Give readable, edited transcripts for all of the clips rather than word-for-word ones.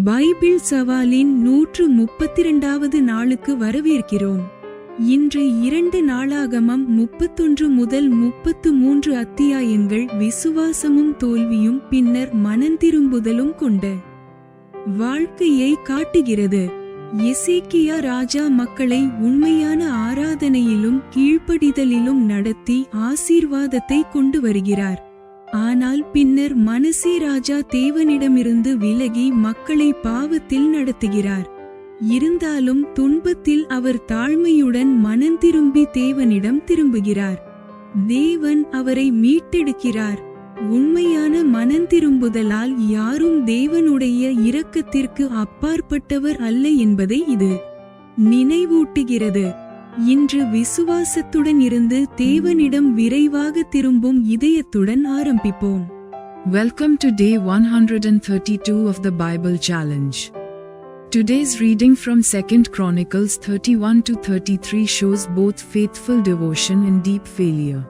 Bible சவாலின் 132வது நாளுக்கு வரவேற்கிறோம். இன்று 2 நாளாகமம் 31 முதல் 33 அத்தியாயங்கள் விசுவாசமும் தோல்வியும் பின்னர் மனந்திரும்புதலும் கொண்ட வாழ்க்கையை காட்டுகிறது. எசேக்கியா ராஜா மக்களை உண்மையான ஆராதனையிலும் கீழ்ப்படிதலிலும் நடத்தி ஆசீர்வாதத்தை கொண்டு வருகிறார். ஆனால் பின்னர் மனசே ராஜா தேவனிடமிருந்து விலகி மக்களை பாவத்தில் நடத்துகிறார். இருந்தாலும் துன்பத்தில் அவர் தாழ்மையுடன் மனந்திரும்பி தேவனிடம் திரும்புகிறார். தேவன் அவரை மீட்டெடுக்கிறார். உண்மையான மனந்திரும்புதலால் யாரும் தேவனுடைய இரக்கத்திற்கு அப்பாற்பட்டவர் அல்ல என்பதை இது நினைவூட்டுகிறது. இன்று விசுவாசத்துடன் இருந்து தேவனிடம் விரைவாக திரும்பும் இதயத்துடன் ஆரம்பிப்போம். Welcome to day 132 of the Bible Challenge. Today's reading from 2 Chronicles 31 to 33 shows both faithful devotion and deep failure,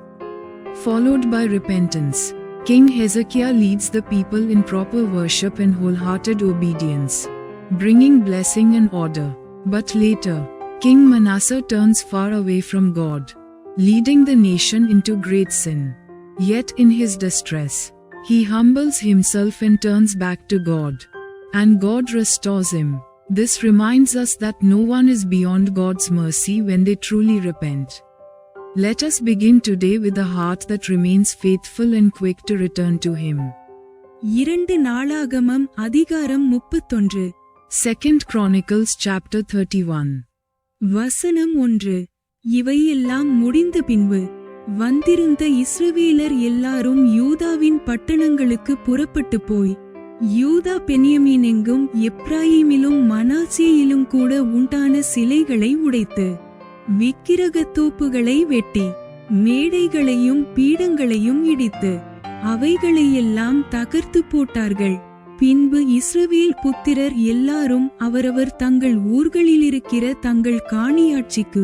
followed by repentance. King Hezekiah leads the people in proper worship and wholehearted obedience, bringing blessing and order. But later, King Manasseh turns far away from God, leading the nation into great sin. Yet in his distress, he humbles himself and turns back to God, and God restores him. This reminds us that no one is beyond God's mercy when they truly repent. Let us begin today with a heart that remains faithful and quick to return to him. 2 நாளாகமம் அதிகாரம் 31. 2 Chronicles chapter 31. வசனம் 1. இவையெல்லாம் முடிந்த பின்பு வந்திருந்த இஸ்ரவேலர் எல்லாரும் யூதாவின் பட்டணங்களுக்கு புறப்பட்டு போய் யூதா பென்யமீனெங்கும் எப்ராயிமிலும் மனாசேயிலும் கூட உண்டான சிலைகளை உடைத்து விக்கிரகத்தோப்புகளை வெட்டி மேடைகளையும் பீடங்களையும் இடித்து அவைகளையெல்லாம் தகர்த்து போட்டார்கள். பின்பு இஸ்ரவேல் புத்திரர் எல்லாரும் அவரவர் தங்கள் ஊர்களிலிருக்கிற தங்கள் காணியாட்சிக்கு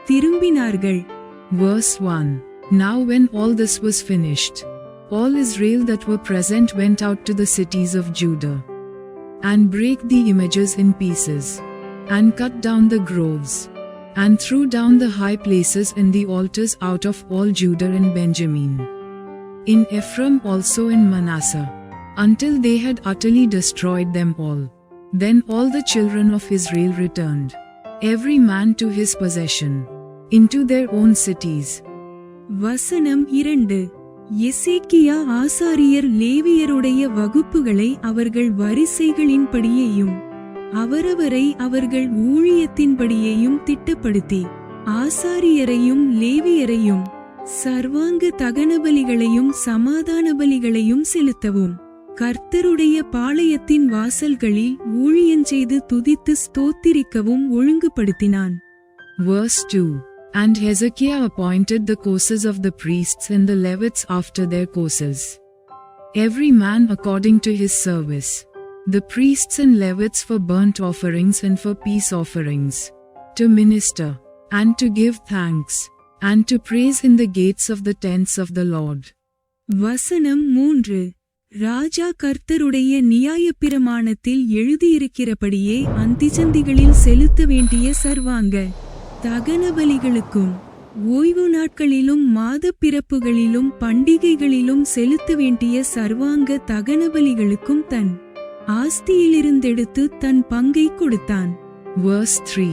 திரும்பினார்கள். Verse 1. Now when all this was finished, all Israel that were present went out to the cities of Judah, and brake the images in pieces, and cut down the groves, and threw down the high places and the altars out of all Judah and Benjamin, in Ephraim also and Manasseh, until they had utterly destroyed them all. Then all the children of Israel returned, every man to his possession, into their own cities. வசனம் 2. எசேக்கியா ஆசாரியர் லேவியருடைய வகுப்புகளை அவர்கள் வரிசைகளின்படியேயும் அவரவரை அவர்கள் ஊழியத்தின்படியேயும் திட்டப்படுத்தி ஆசாரியரையும் லேவியரையும் சர்வாங்க தகனபலிகளையும் சமாதான பலிகளையும் செலுத்தவும் கர்த்தருடைய பாளையத்தின் வாசல்களில் ஊழியஞ்செய்து துதித்து ஸ்தோத்திரிக்கவும் ஒழுங்குபடுத்தினான். Verse 2. And Hezekiah appointed the courses of the priests and the Levites after their courses, every man according to his service, the priests and Levites for burnt offerings and for peace offerings, to minister, and to give thanks, and to praise in the gates of the tents of the Lord. வசனம் 3. ராஜா கர்த்தருடைய நியாயப்பிரமாணத்தில் எழுதியிருக்கிறபடியே அந்திச்சந்திகளில் செலுத்த வேண்டிய சர்வாங்க தகனபலிகளுக்கும் ஓய்வு நாட்களிலும் மாத பிறப்புகளிலும் பண்டிகைகளிலும் செலுத்த வேண்டிய சர்வாங்க தகனபலிகளுக்கும் தன் ஆஸ்தியிலிருந்தெடுத்து தன் பங்கை கொடுத்தான். Verse 3.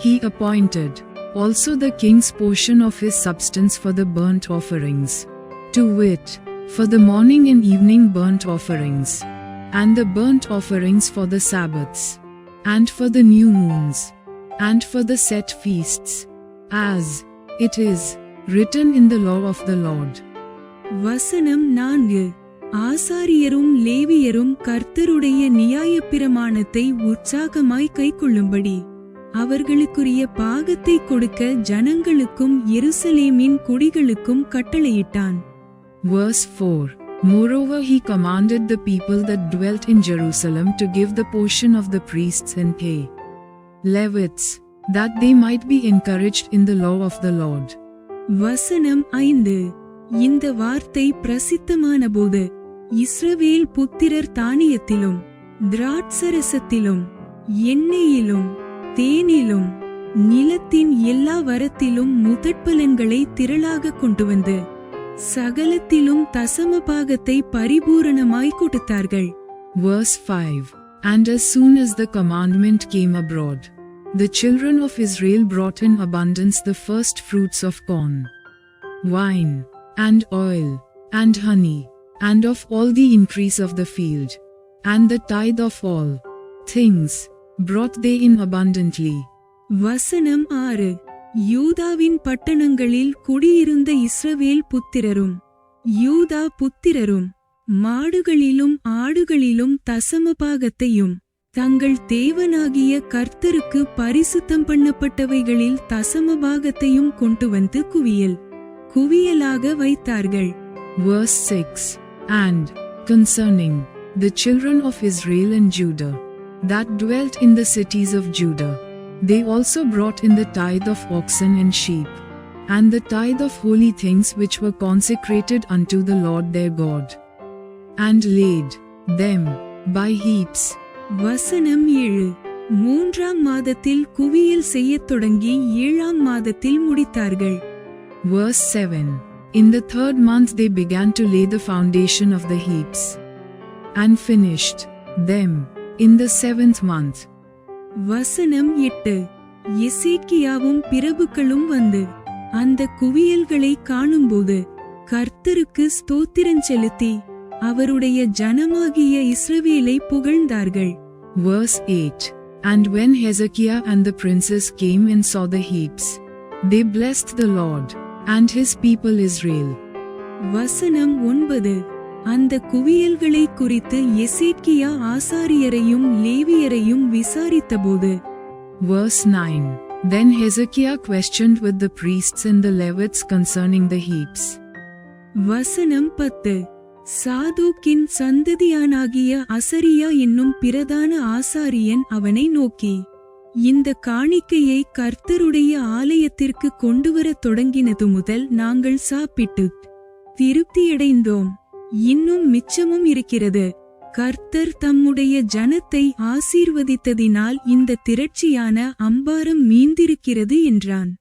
He appointed also the king's portion of his substance for the burnt offerings, to wit, for the morning and evening burnt offerings, and the burnt offerings for the Sabbaths, and for the new moons, and for the set feasts, as it is written in the law of the Lord. வசனம் 4. ஆசாரியரும் லேவியரும் கர்த்தருடைய நியாயப்பிரமாணத்தை உற்சாகமாய் கைக்கொள்ளும்படி அவர்களுக்குரிய பாகத்தை கொடுக்க ஜனங்களுக்கும் எருசலேமின் குடிகளுக்கும் கட்டளையிட்டான். Verse 4. Moreover he commanded the people that dwelt in Jerusalem to give the portion of the priests and pay Levites, that they might be encouraged in the law of the Lord. வசனம் 5. இந்த வார்த்தை பிரசித்தமானபோது இஸ்ரவேல் புத்திரர் தானியத்திலும் திராட்சரசத்திலும் எண்ணெயிலும் தேனிலும் நிலத்தின் எல்லா வரத்திலும் முதற்பலன்களை திரளாக கொண்டு வந்து சகலத்திலும் தசமபாகத்தை பரிபூரணமாய் கொடுத்தார்கள். Verse 5. And as soon as the commandment came abroad, the children of Israel brought in abundance the first fruits of corn, wine, and oil, and honey, and of all the increase of the field, and the tithe of all things brought they in abundantly. வசனம் 6. யூதாவின் பட்டணங்களில் குடியிருந்த இஸ்ரவேல் புத்திரரும் யூதா புத்திரரும் மாடுகளிலும் ஆடுகளிலும் தசமபாகத்தையும் தங்கள் தேவனாகிய கர்த்தருக்கு பரிசுத்தம் பண்ணப்பட்டவைகளில் தசமபாகத்தையும் கொண்டு வந்து குவியலாக வைத்தார்கள். Verse 6. And concerning the children of Israel and Judah that dwelt in the cities of Judah, they also brought in the tithe of oxen and sheep, and the tithe of holy things which were consecrated unto the Lord their God, and laid them by heaps. வசனம் 7. 3ஆம் மாதத்தில் குவியல் செய்யத் தொடங்கி 7ஆம் மாதத்தில் முடித்தார்கள். Verse 7. In the 3rd month they began to lay the foundation of the heaps, and finished them in the 7th month. வசனம் 8. எசேக்கியாவும் பிரபுக்களும் வந்து அந்த குவியல்களை காணும்போது கர்த்தருக்கு ஸ்தோத்திரம் செலுத்தி அவருடைய ஜனமாகிய இஸ்ரவேலை புகழ்ந்தார்கள். Verse 8. And when Hezekiah and the princes came and saw the heaps, they blessed the Lord and his people Israel. வசனம் 9. அந்த குவியல்களை குறித்து எசேக்கியா ஆசாரியரையும் லேவியரையும் விசாரித்தபோது. Verse 9. Then Hezekiah questioned with the priests and the Levites concerning the heaps. வசனம் 10. சாதோக்கின் சந்ததியானாகிய அசரியா என்னும் பிரதான ஆசாரியன் அவனை நோக்கி, இந்த காணிக்கையை கர்த்தருடைய ஆலயத்திற்கு கொண்டுவரத் தொடங்கினது முதல் நாங்கள் சாப்பிட்டு திருப்தியடைந்தோம். இன்னும் மிச்சமும் இருக்கிறது. கர்த்தர் தம்முடைய ஜனத்தை ஆசீர்வதித்ததினால் இந்த திரட்சியான அம்பாரம் மீந்திருக்கிறது என்றான்.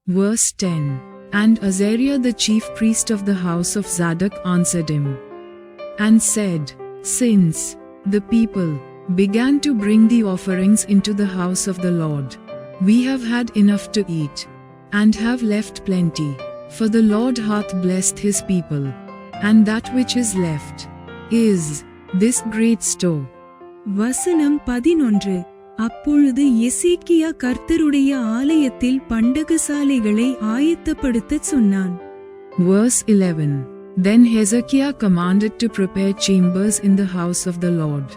Verse 10. And Azariah the chief priest of the house of Zadok answered him, and said, Since the people began to bring the offerings into the house of the Lord, we have had enough to eat, and have left plenty, for the Lord hath blessed his people, and that which is left is this great store. வசனம் 11. அப்பொழுது எசேக்கியா கர்த்தருடைய ஆலயத்தில் பண்டகசாலைகளை ஆயத்தப்படுத்தச் சொன்னான். Verse 11. Then Hezekiah commanded to prepare chambers in the house of the Lord,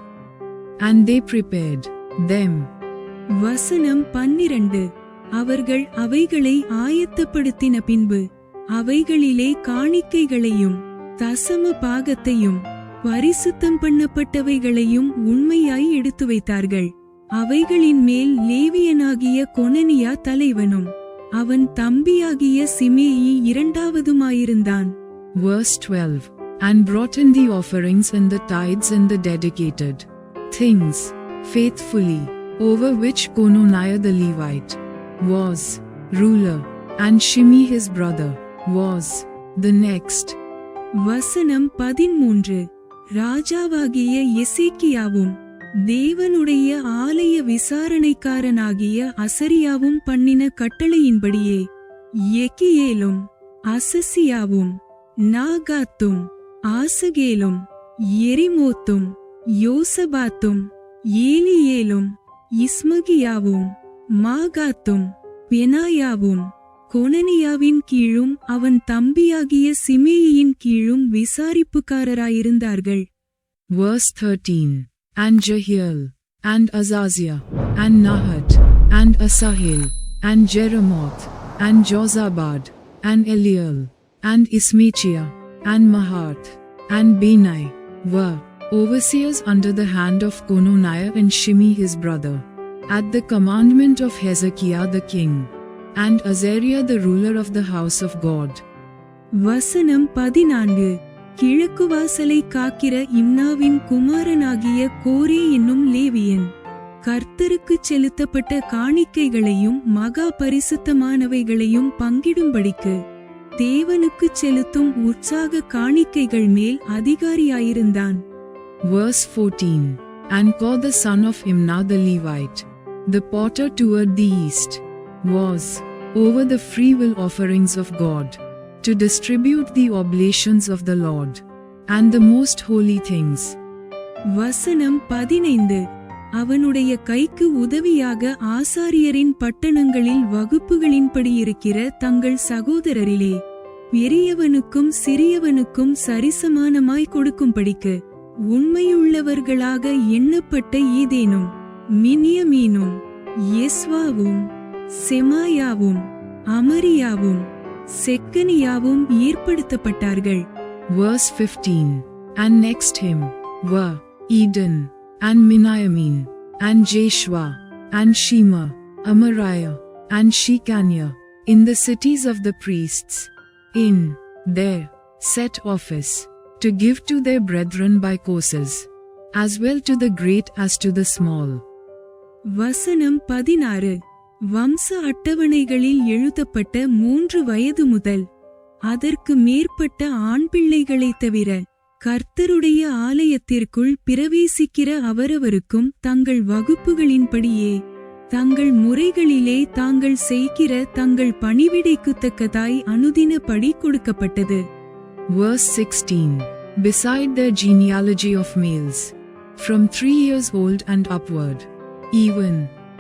and they prepared them. வசனம் 12. அவர்கள் அவைகளை ஆயத்தப்படுத்தின பின்பு அவைகளிலே காணிக்கைகளையும் தசம பாகத்தையும் பரிசுத்தம் பண்ணப்பட்டவைகளையும் உண்மையாய் எடுத்து வைத்தார்கள். அவைகளின் மேல் லேவியனாகிய கொனனியா தலைவனும் அவன் தம்பியாகிய சிமேயி இரண்டாவதுமாயிருந்தான். Verse 12. And brought in the offerings and the tithes and the dedicated things faithfully, over which Cononiah the Levite was ruler, and Shimei his brother was the next. வசனம் 13. ராஜாவாகிய எசேக்கியாவும் தேவனுடைய ஆலய விசாரணைக்காரனாகிய அசரியாவும் பண்ணின கட்டளையின்படியே எக்கியேலும் அசசியாவும் நாகாத்தும் ஆசகேலும் எரிமோத்தும் யோசபாத்தும் ஏலியேலும் இஸ்மகியாவும் மாகாத்தும் பெனாயாவும் கொனனியாவின் கீழும் அவன் தம்பியாகிய சிமேயின் கீழும் விசாரிப்புக்காரராயிருந்தார்கள். Verse 13. And Jehiel, and Azaziah, and Nahat, and Asahel, and Jeremoth, and Jozabad, and Eliel, and Ismachiah, and Mahath, and Benai, were overseers under the hand of Cononiah and Shimei his brother, at the commandment of Hezekiah the king, and Azariah the ruler of the house of God. வசனம் 14. கிழக்கு வாசலை காக்கிற இம்னாவின் குமாரனாகிய கோரே என்னும் லேவியன் கர்த்தருக்கு செலுத்தப்பட்ட காணிக்கைகளையும் மகா பரிசுத்தமானவைகளையும் பங்கிடும்படிக்கு தேவனுக்கு செலுத்தும் உற்சாக காணிக்கைகள் மேல் அதிகாரியாயிருந்தான். Verse 14. And Kor the son of Imnah the Levite, the potter toward the east, was over the freewill offerings of God, to distribute the oblations of the Lord, and the most holy things. வசனம் 15. அவனுடைய கைக்கு உதவியாக ஆசாரியரின் பட்டணங்களில் வகுப்புகளின்படி இருக்கிற தங்கள் சகோதரரிலே பெரியவனுக்கும் சிறியவனுக்கும் சரிசமானமாய் கொடுக்கும்படிக்கு உண்மையுள்ளவர்களாக எண்ணப்பட்ட ஏதேனும் மினியமீனும் எஸ்வாவும் செமாயாவும் அமரியாவும் செக்கனியாவும் ஏற்படுத்தப்பட்டார்கள். Verse 15. And next him were Eden, and Miniamin, and Jeshua, and Shema, Amariah, and Shechaniah, in the cities of the priests, in their set office, to give to their brethren by courses, as well to the great as to the small. வசனம் 16. வம்ச அட்டவணைகளில் எழுதப்பட்ட 3 வயது முதல் அதற்கு மேற்பட்ட ஆண் பிள்ளைகளைத் தவிர கர்த்தருடைய ஆலயத்திற்குள் பிரவேசிக்கிற அவரவருக்கும் தங்கள் வகுப்புகளின்படியே தங்கள் முறைகளிலே தாங்கள் செய்கிற தங்கள் பணிவிடைக்குத்தக்கதாய் அனுதினப்படி கொடுக்கப்பட்டது. Verse 16. Beside their genealogy of males, from 3 years old and upward, even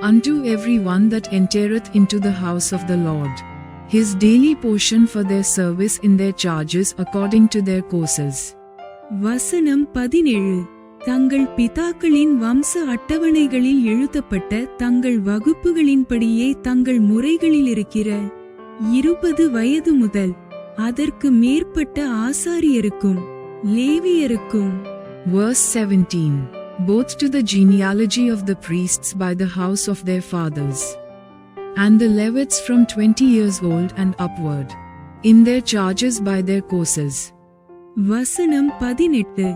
unto every one that entereth into the house of the Lord, his daily portion for their service in their charges according to their courses. வசனம் 17. தங்கள் பிதாக்களின் வம்ச அட்டவணைகளில் எழுதப்பட்ட தங்கள் வகுப்புகளின்படியே தங்கள் முறைகளில் இருக்கிற 20 வயது முதல் அதற்கு மேற்பட்ட ஆசாரியருக்கும் லேவியருக்கும். Verse 17. Both to the genealogy of the priests by the house of their fathers, and the Levites from 20 years old and upward, in their charges by their courses. வசனம் 18.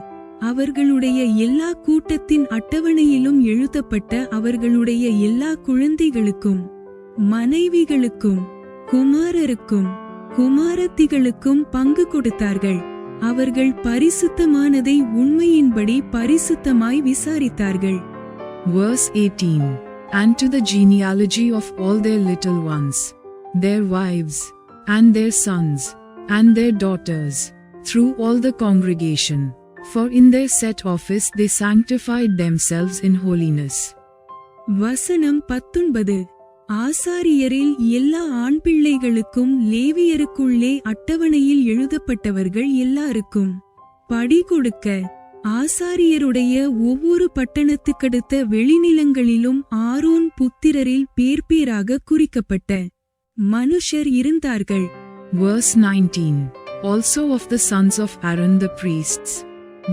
அவர்களுடைய எல்லா கூட்டத்தின் அட்டவணையிலும் எழுதப்பட்ட அவர்களுடைய எல்லா குழந்தைகளுக்கும் மனைவிகளுக்கும் குமாரருக்கும் குமாரத்திகளுக்கும் பங்கு கொடுத்தார்கள். அவர்கள் பரிசுத்தமானதை உண்மையின்படி பரிசுத்தமாய் விசாரித்தார்கள். Verse 18. And to the genealogy of all their little ones, their wives, and their sons, and their daughters, through all the congregation, for in their set office they sanctified themselves in holiness. வசனம் 19. ஆசாரியரில் எல்லா ஆண் பிள்ளைகளுக்கும் லேவியருக்குள்ளே அட்டவணையில் எழுதப்பட்டவர்கள் எல்லாருக்கும் படி கொடுக்க ஆசாரியருடைய ஒவ்வொரு பட்டணத்துக்கடுத்த வெளிநிலங்களிலும் Aaron புத்திரரில் பேர்பேராக குறிக்கப்பட்ட மனுஷர் இருந்தார்கள். Verse 19. Also of the sons of Aaron the priests,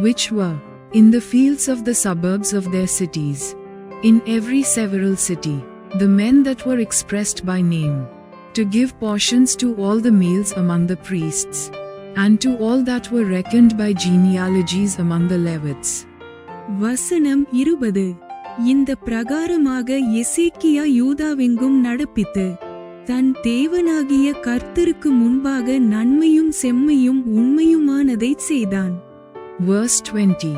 which were in the fields of the suburbs of their cities, in every several city, the men that were expressed by name, to give portions to all the males among the priests, and to all that were reckoned by genealogies among the Levites. வசனம் 20. இந்த பிரகாரமாக எசேக்கியா யூதாவெங்கும் நடப்பித்து தன் தேவனாகிய கர்த்தருக்கு முன்பாக நன்மையும் செம்மையும் உண்மையுமானதைச் செய்தான். Verse 20.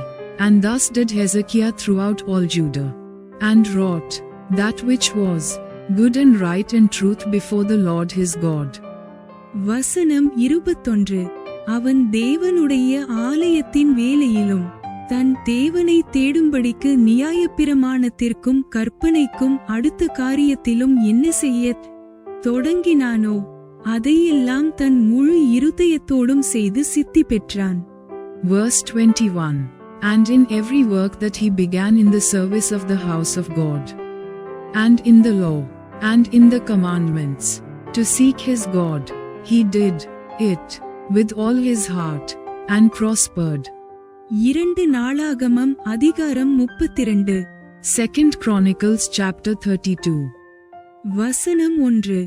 And thus did Hezekiah throughout all Judah, and wrought that which was good and right and truth before the Lord his God. வசனம் 21. அவன் தேவனுடைய ஆலயத்தின் வேலையிலும் தன் தேவனை தேடும்படிக்கு நியாயப்பிரமாணத்திற்கும் கற்பனைக்கும் அடுத்த காரியத்திலும் என்ன செய்யத் தொடங்கினானோ அதையெல்லாம் தன் முழு இருதயத்தோடும் செய்து சித்தி பெற்றான். Verse 21. And in every work that he began in the service of the house of God, and in the law, and in the commandments, to seek his God, he did it with all his heart, and prospered. 2 நாளாகமம் அதிகாரம் 32. 2 Chronicles chapter 32. வசனம் 1.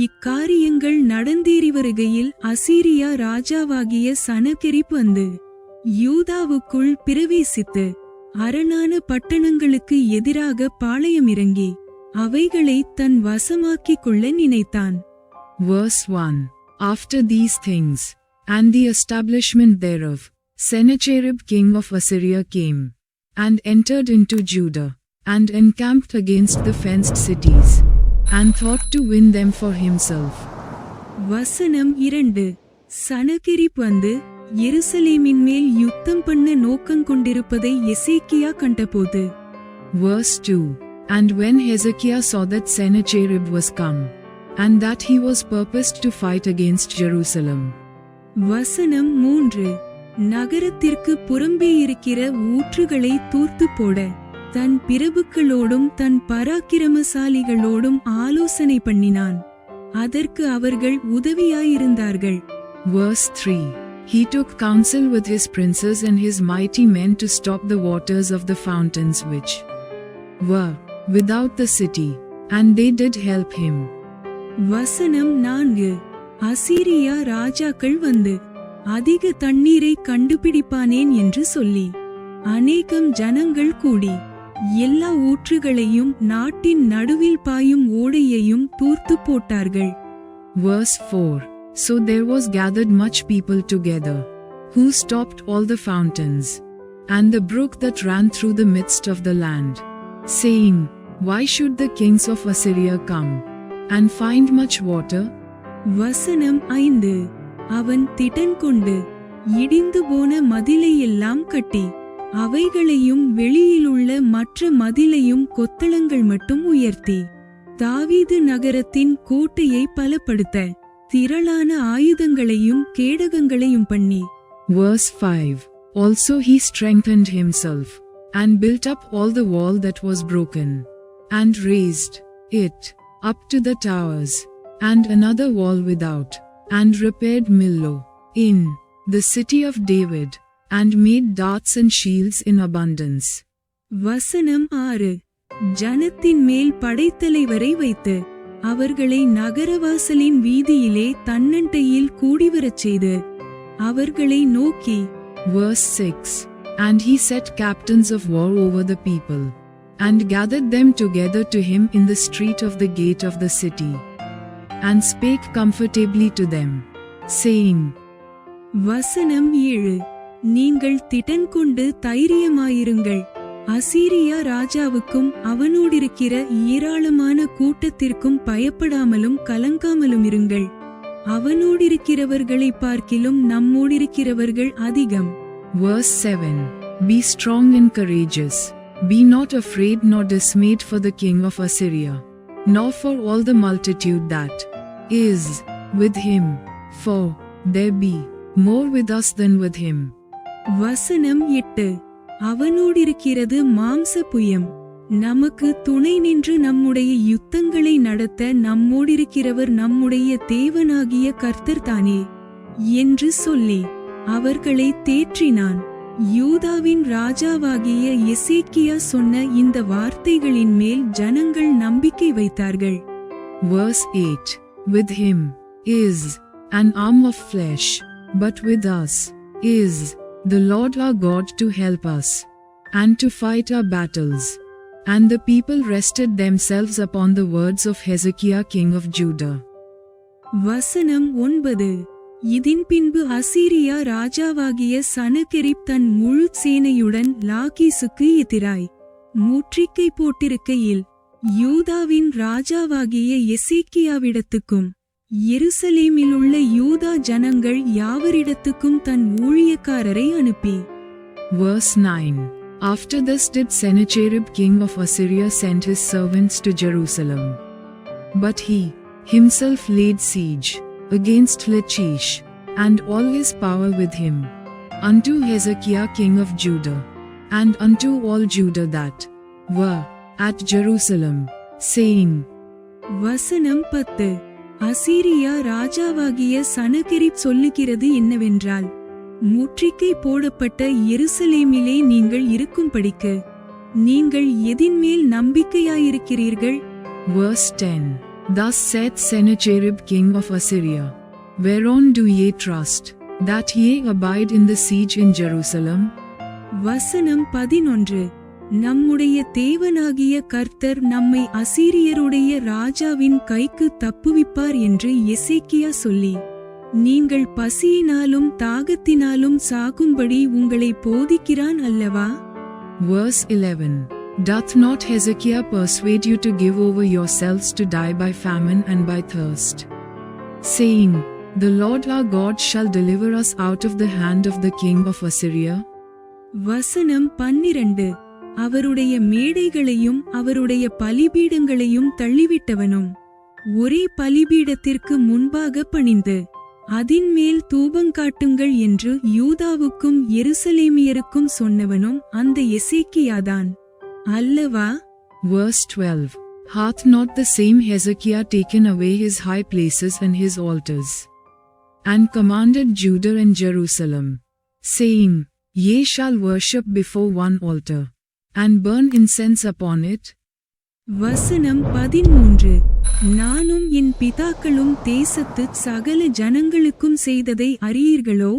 இக்காரியங்கள் நடந்தேறி வருகையில் அசீரியா ராஜாவாகிய சனகெரிப் வந்து யூதாவுக்குள் பிரவேசித்து அரணான பட்டணங்களுக்கு எதிராக பாளையமிறங்கி அவைகளை தன் வசமாக்கிக் கொள்ள நினைத்தான். Verse 1. After these things, and the establishment thereof, Sennacherib king of Assyria came, and entered into Judah, and encamped against the fenced cities, and thought to win them for himself. வசனம் 2. சனகெரிப் வந்து எருசலேமின் மேல் யுத்தம் பண்ண நோக்கங்கொண்டிருப்பதை எசேக்கியா கண்டபோது. Verse 2. And when Hezekiah saw that Sennacherib was come, and that he was purposed to fight against Jerusalem. வசனம் 3. நகரத்திற்கு புறம்பே இருக்கிற ஊற்றுகளை தூர்த்து போட தன் பிரபுக்களோடும் தன் பராக்கிரமசாலிகளோடும் ஆலோசனை பண்ணினான். அதற்கு அவர்கள் உதவியாயிருந்தார்கள். Verse 3. He took counsel with his princes and his mighty men to stop the waters of the fountains which were without the city, and they did help him. வசனம் 4. அசீரியா ராஜாக்கள் வந்து அதிக தண்ணீரை கண்டுபிடிப்பானேன் என்று சொல்லி அநேகம் ஜனங்கள் கூடி எல்லா ஊற்றுகளையும் நாட்டின் நடுவில் பாயும் ஓடையையும் தூர்த்து போட்டார்கள். Verse 4. So there was gathered much people together, who stopped all the fountains, and the brook that ran through the midst of the land, saying, Why should the kings of Assyria come, and find much water? வசனம் 5. அவன் திடன் கொண்டு இடிந்து போன மதிலை எல்லாம் கட்டி அவைகளையும் வெளியிலுள்ள மற்ற மதிலையும் கொத்தளங்கள் மட்டும் உயர்த்தி தாவீது நகரத்தின் கோட்டையை பலப்படுத்த திரளான ஆயுதங்களையும் கேடகங்களையும் பண்ணி. Verse 5. Also he strengthened himself, and built up all the wall that was broken, and raised it up to the towers, and another wall without, and repaired Millo in the city of David, and made darts and shields in abundance. வசனம் 6. ஜனத்தின் மேல் படைத்தலைவரை வைத்து அவர்களை நகரவாசலின் வீதியிலே தன்னண்டையில் கூடிவரச் செய்து அவர்களை நோக்கி. Verse 6. And he set captains of war over the people, and gathered them together to him in the street of the gate of the city, and spake comfortably to them, saying. வசனம் 7. நீங்கள் திடன் கொண்டு தைரியமாயிருங்கள். அசீரியா ராஜாவுக்கும் அவனோடிருக்கிற ஏராளமான கூட்டத்திற்கும் பயப்படாமலும் கலங்காமலும் இருங்கள். அவனோடிருக்கிறவர்களை பார்க்கிலும் நம்மோடிருக்கிறவர்கள் அதிகம். Verse 7. Be strong and courageous. Be not afraid nor dismayed for the king of Assyria, nor for all the multitude that is with him, for there be more with us than with him. வசனம் 8. அவனோடிருக்கிறது மாம்ச புயம். நமக்கு துணை நின்று நம்முடைய யுத்தங்களை நடத்த நம்மோடிருக்கிறவர் நம்முடைய தேவனாகிய கர்த்தர் தானே என்று சொல்லி அவர்களை தேற்றினான். யூதாவின் ராஜாவாகிய எசேக்கியா சொன்ன இந்த வார்த்தைகளின் மேல் ஜனங்கள் நம்பிக்கை வைத்தார்கள். Verse 8. With him is an arm of flesh, but with us is the Lord our God to help us, and to fight our battles. And the people rested themselves upon the words of Hezekiah king of Judah. வசனம் 9. இதன் பின்பு அசீரியா ராஜாவாகிய சனகெரிப் தன் முழு சேனையுடன் லாகீசுக்கு எதிராய் முற்றுகை போட்டிருக்கையில் யூதாவின் ராஜாவாகிய எசேக்கியாவிடத்துக்கும் எருசலேமிலுள்ள யூதா ஜனங்கள் யாவரிடத்துக்கும் தன் ஊழியக்காரரை அனுப்பி. Verse 9. After this did Sennacherib king of Assyria send his servants to Jerusalem. But he himself laid siege against Lachish, and all his power with him, unto Hezekiah king of Judah, and unto all Judah that were at Jerusalem, saying. வசனம் 10. அசீரியா ராஜாவாகிய சனகெரிப் சொல்லுகிறது என்னவென்றால், முற்றுகை போடப்பட்ட எருசலேமிலே நீங்கள் இருக்கும்படிக்கு நீங்கள் எதின்மேல் நம்பிக்கையாயிருக்கிறீர்கள்? Verse 10. Thus saith Sennacherib king of Assyria, Whereon do ye trust? that ye abide in the siege in Jerusalem? வசனம் 11. நம்முடைய தேவனாகிய கர்த்தர் நம்மை அசீரியருடைய ராஜாவின் கைக்கு தப்புவிப்பார் என்று எசேக்கியா சொல்லி, நீங்கள் பசியினாலும் தாகத்தினாலும் சாகும்படி உங்களை போதிக்கிறான் அல்லவா? Verse 11. Doth not Hezekiah persuade you to give over yourselves to die by famine and by thirst? Saying, The Lord our God shall deliver us out of the hand of the king of Assyria? வசனம் 12. அவருடைய மேடைகளையும் அவருடைய பலிபீடங்களையும் தள்ளிவிட்டவனும், ஒரே பலிபீடத்திற்கு முன்பாக பணிந்து அதின்மேல் தூபங்காட்டுங்கள் என்று யூதாவுக்கும் எருசலேமியருக்கும் சொன்னவனும் அந்த எசேக்கியாதான் அல்லவா? Verse 12. Hath not the same Hezekiah taken away his high places and his altars, and commanded Judah and Jerusalem, saying, Ye shall worship before one altar, and burn incense upon it? வசனம் 13. நானும் என் பிதாக்களும் தேசத்து சகல ஜனங்களுக்கும் செய்ததை அறியீர்களோ?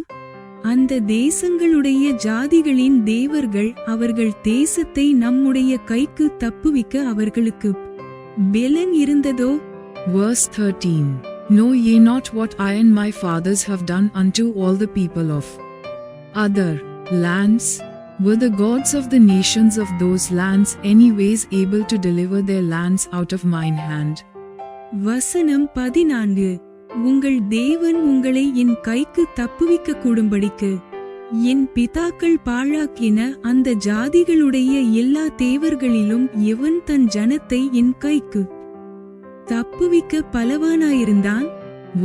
அந்த தேசங்களுடைய ஜாதிகளின் தேவர்கள் அவர்கள் தேசத்தை நம்முடைய கைக்கு தப்புவிக்க அவர்களுக்கு பெலன் இருந்ததோ? Verse 13. Know ye not what I and my fathers have done unto all the people of other lands? Were the gods of the nations of those lands anyways able to deliver their lands out of mine hand? வசனம் 14. உங்கள் தேவன் உங்களை என் கைக்கு தப்புவிக்க கூடும்படிக்கு என் பிதாக்கள் பாழாக்கின அந்த ஜாதிகளுடைய எல்லா தேவர்களிலும் எவன் தன் ஜனத்தை என் கைக்கு தப்புவிக்க பலவானாயிருந்தான்?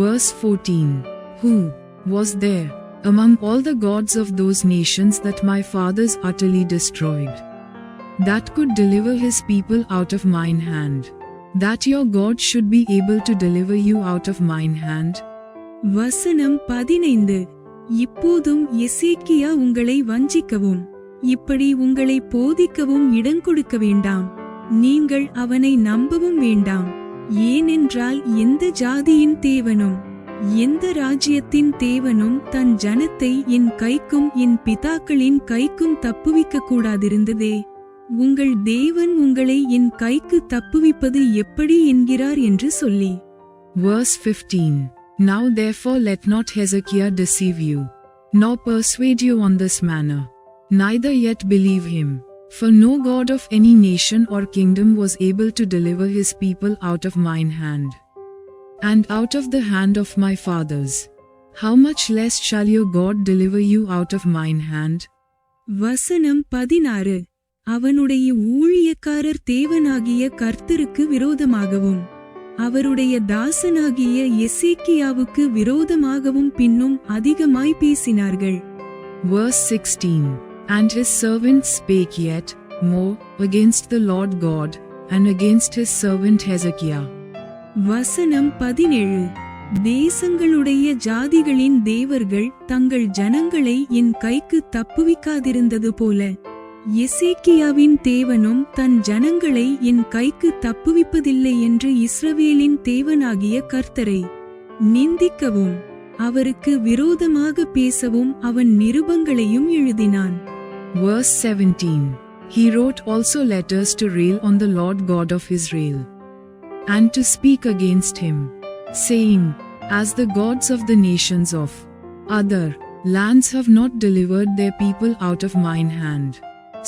Verse 14. Who was there among all the gods of those nations that my fathers utterly destroyed, that could deliver his people out of mine hand, that your God should be able to deliver you out of mine hand? வசனம் 15. இப்போதும் எசேக்கியா உங்களை வஞ்சிக்கவும் இப்படி உங்களை போதிக்கவும் இடங்கொடுக்க வேண்டாம். நீங்கள் அவனை நம்பவும் வேண்டாம். ஏனென்றால் எந்த ஜாதியின் தேவனும் எந்த ராஜ்யத்தின் தேவனும் தன் ஜனத்தை என் கைக்கும் என் பிதாக்களின் கைக்கும் தப்புவிக்க கூடாதிருந்ததே. உங்கள் தேவன் உங்களை என் கைக்கு தப்புவிப்பது எப்படி என்கிறார் என்று சொல்லி. Verse 15. Now therefore let not Hezekiah deceive you, nor persuade you on this manner, neither yet believe him. For no God of any nation or kingdom was able to deliver his people out of mine hand, and out of the hand of my fathers. How much less shall your God deliver you out of mine hand? வசனம் 16. அவனுடைய ஊழியக்காரர் தேவனாகிய கர்த்தருக்கு விரோதமாகவும் அவருடைய தாசனாகிய எசேக்கியாவுக்கு விரோதமாகவும் பின்னும் அதிகமாய் பேசினார்கள். Verse 16. And his servant spake yet more against the Lord God, and against his servant Hezekiah. வசனம் 17. தேசங்களுடைய ஜாதிகளின் தேவர்கள் தங்கள் ஜனங்களை என் கைக்கு தப்புவிக்காதிருந்தது போல எசேக்கியாவின் தேவனும் தன் ஜனங்களை என் கைக்கு தப்புவிப்பதில்லை என்று இஸ்ரவேலின் தேவனாகிய கர்த்தரை நிந்திக்கவும் அவருக்கு விரோதமாக பேசவும் அவன் நிருபங்களையும் எழுதினான். Verse 17. He wrote also letters to rail on the Lord God of Israel, and to speak against him, saying, As the gods of the nations of other lands have not delivered their people out of mine hand,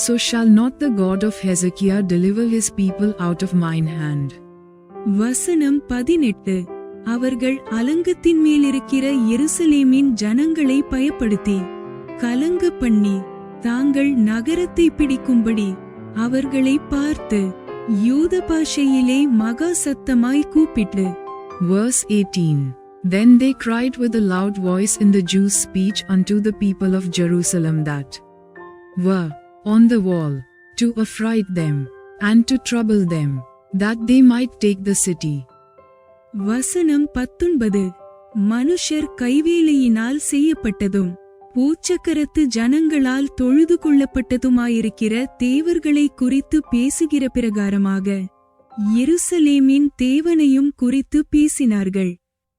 so shall not the God of Hezekiah deliver his people out of mine hand. வசனம் 18. அவர்கள் அலங்கத்தின் மேலிருக்கிற எருசலேமின் ஜனங்களை பயப்படுத்தி கலங்க பண்ணி தாங்கள் நகரத்தை பிடிக்கும்படி அவர்களை பார்த்து யூத பாஷையிலே மகா சத்தமாய் கூப்பிட்டு. Verse 18. Then they cried with a loud voice in the Jews' speech unto the people of Jerusalem that were on the wall, to affright them, and to trouble them, that they might take the city. வசனம் 19. மனுஷர் கைவேலையினால் செய்யப்பட்டதும் பூச்சக்கரத்து ஜனங்களால் தொழுது கொள்ளப்பட்டதுமாயிருக்கிற தேவர்களை குறித்து பேசுகிற பிரகாரமாக எருசலேமின் தேவனையும் குறித்து பேசினார்கள்.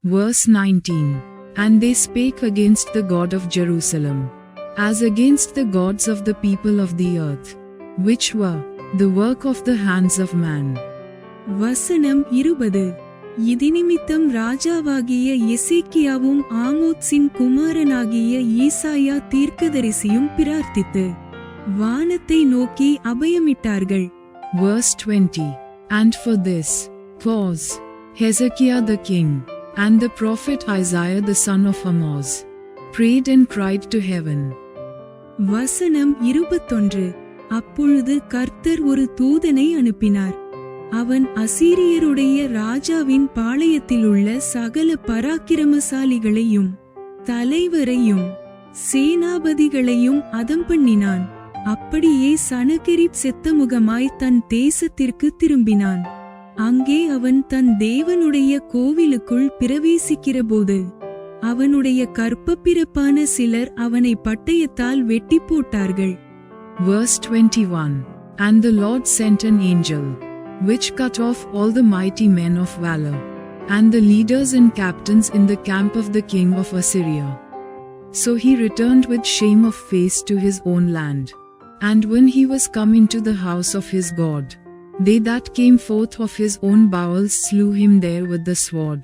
Verse 19. And they spake against the God of Jerusalem, as against the gods of the people of the earth, which were the work of the hands of man. வசனம் 20. இதினிமித்தம் ராஜாவாகிய எசேக்கியாவும் ஆமோத்சின் குமாரனாகிய ஈசாயா தீர்க்கதரிசியும் பிரார்த்தித்து வானத்தை நோக்கி அபயமிட்டார்கள். Verse 20. And for this cause Hezekiah the king and the prophet Isaiah the son of Amoz prayed and cried to heaven. வசனம் 21. அப்பொழுது கர்த்தர் ஒரு தூதனை அனுப்பினார். அவன் அசீரியருடைய ராஜாவின் பாளையத்திலுள்ள சகல பராக்கிரமசாலிகளையும் தலைவரையும் சேனாபதிகளையும் அதம்பண்ணினான். அப்படியே சனகெரிப் செத்தமுகமாய் தன் தேசத்திற்கு திரும்பினான். அங்கே அவன் தன் தேவனுடைய கோவிலுக்குள் பிரவேசிக்கிறபோது அவனுடைய கற்பப்பிறப்பான சிலர் அவனை பட்டயத்தால் வெட்டி போட்டார்கள். Verse 21. And the Lord sent an angel, which cut off all the mighty men of valor, and the leaders and captains in the camp of the king of Assyria. So he returned with shame of face to his own land. And when he was come into the house of his God, they that came forth of his own bowels slew him there with the sword.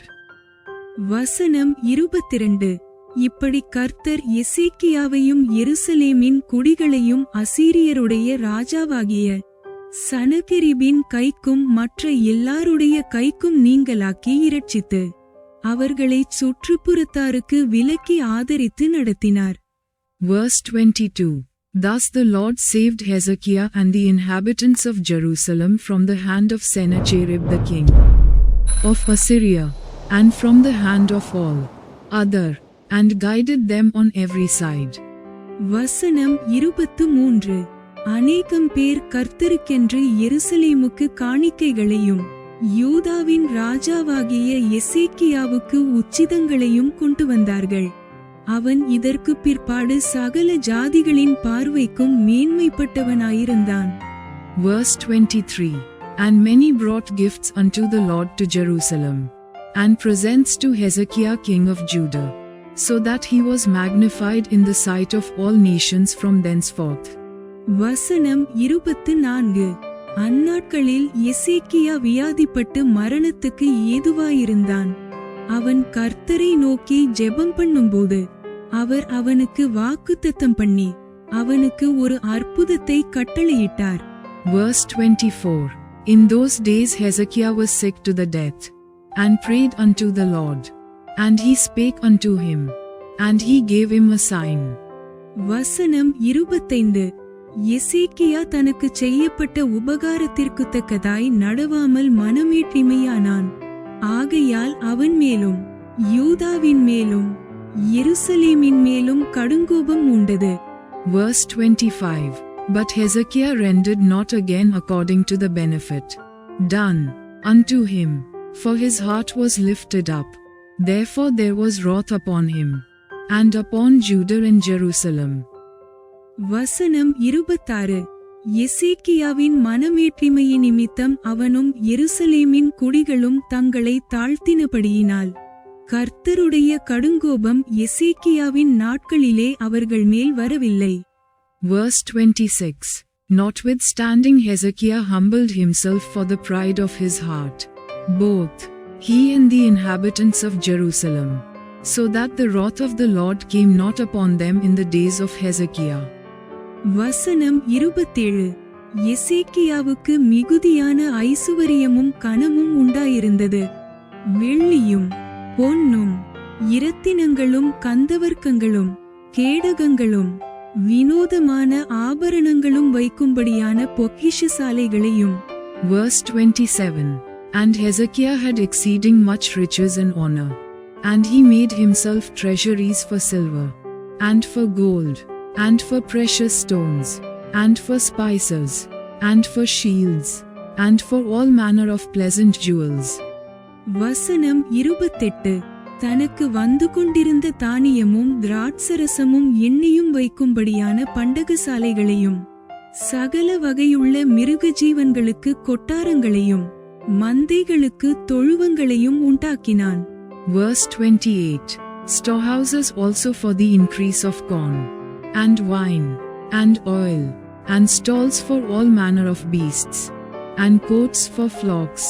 வசனம் 22. இப்படி கர்த்தர் எசேக்கியாவையும் எருசலேமின் குடிகளையும் அசீரியருடைய ராஜாவாகிய சனகெரிபின் கைக்கும் மற்ற எல்லாருடைய கைக்கும் நீங்களாக்கி இரட்சித்து அவர்களைச் சுற்றுப்புறத்தாருக்கு விலக்கி ஆதரித்து நடத்தினார். Verse 22. Thus the Lord saved Hezekiah and the inhabitants of Jerusalem from the hand of Sennacherib the king of Assyria, and from the hand of all other, and guided them on every side. வசனம் 23. அநேகம் பேர் கர்த்தருக்கென்று எருசலேமுக்கு காணிக்கைகளையும் யூதாவின் ராஜாவாகிய எசேக்கியாவுக்கு உச்சிதங்களையும் கொண்டு வந்தார்கள். அவன் இதற்கு பிற்பாடு சகல ஜாதிகளின் பார்வைக்கும் மேன்மைப்பட்டவனாயிருந்தான். Verse 23. And many brought gifts unto the Lord to Jerusalem, and presents to Hezekiah king of Judah, so that he was magnified in the sight of all nations from thenceforth. வசனம் 24. அந்நாட்களில் எசேக்கியா வியாதிப்பட்டு மரணத்துக்கு ஏதுவாயிருந்தான். அவன் கர்த்தரை நோக்கி ஜெபம் பண்ணும்போது அவர் அவனுக்கு வாக்குத்தத்தம் பண்ணி அவனுக்கு ஒரு அற்புதத்தை கட்டளையிட்டார். Verse 24. In those days Hezekiah was sick to the death, and prayed unto the Lord, and he spake unto him, and he gave him a sign. வசனம் 25. எசேக்கியா தனக்கு செய்யப்பட்ட உபகாரத்திற்கு தக்கதாய் நடவாமல் மனமேட்டிமையானான். ஆகையால் அவன் மேலும் யூதாவின் மேலும் எருசலேமின் மேலும் கடுங்கோபம் உண்டது. Verse 25. But Hezekiah rendered not again according to the benefit done unto him, for his heart was lifted up. Therefore there was wrath upon him, and upon Judah and Jerusalem. வசனம் 26. எசேக்கியாவின் மனமேற்றிமையின் நிமித்தம் அவனும் எருசலேமின் குடிகளும் தங்களை தாழ்த்தினபடியினால் கர்த்தருடைய கடுங்கோபம் எசேக்கியாவின் நாட்களிலே அவர்கள் மேல் வரவில்லை. Verse 26. Notwithstanding Hezekiah humbled himself for the pride of his heart, both he and the inhabitants of Jerusalem, so that the wrath of the Lord came not upon them in the days of Hezekiah. வசனம் 27. எசேக்கியாவுக்கு மிகுதியான ஐசுவரியமும் கனமும் உண்டாயிருந்தது. வெள்ளியும் பொன்னும் இரத்தினங்களும் கந்தவர்க்கங்களும் கேடகங்களும் வினோதமான ஆபரணங்களும் வைக்கும்படியான பொக்கிஷசாலைகளையும். Verse 27. And Hezekiah had exceeding much riches and honor, and he made himself treasuries for silver, and for gold, and for precious stones, and for spices, and for shields, and for all manner of pleasant jewels. வசனம் 28. தனக்கு வந்து கொண்டிருந்த தானியமும் திராட்சரசமும் எண்ணெயும் வைக்கும்படியான பண்டகசாலைகளையும் சகல வகையுள்ள மிருக ஜீவன்களுக்கு கொட்டாரங்களையும் மந்தைகளுக்கு தொழுவங்களையும் உண்டாக்கினான். Verse 28. storehouses also for the increase of corn, and wine, and oil, and stalls for all manner of beasts, and courts for flocks.